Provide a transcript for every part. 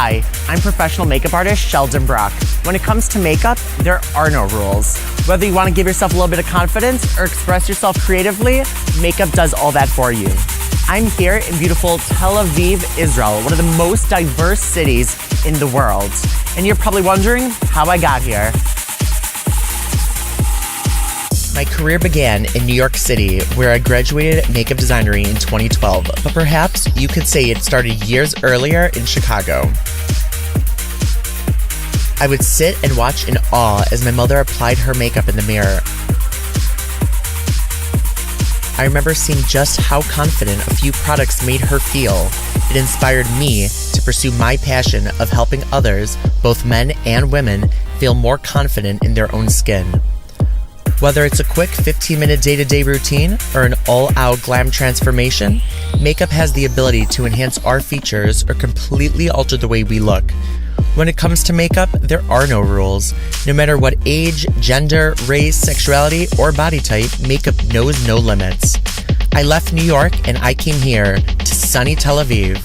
Hi, I'm professional makeup artist Sheldon Bruck. When it comes to makeup, there are no rules. Whether you want to give yourself a little bit of confidence or express yourself creatively, makeup does all that for you. I'm here in beautiful Tel Aviv, Israel, one of the most diverse cities in the world. And you're probably wondering how I got here. My career began in New York City, where I graduated makeup designery in 2012, but perhaps you could say it started years earlier in Chicago. I would sit and watch in awe as my mother applied her makeup in the mirror. I remember seeing just how confident a few products made her feel. It inspired me to pursue my passion of helping others, both men and women, feel more confident in their own skin. Whether it's a quick 15-minute day-to-day routine or an all-out glam transformation, makeup has the ability to enhance our features or completely alter the way we look. When it comes to makeup, there are no rules. No matter what age, gender, race, sexuality, or body type, makeup knows no limits. I left New York and I came here to sunny Tel Aviv.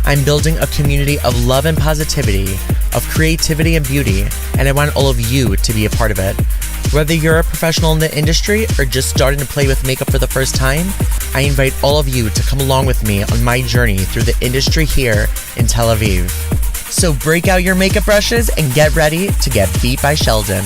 I'm building a community of love and positivity, of creativity and beauty, and I want all of you to be a part of it. Whether you're a professional in the industry or just starting to play with makeup for the first time, I invite all of you to come along with me on my journey through the industry here in Tel Aviv. So break out your makeup brushes and get ready to get beat by Sheldon.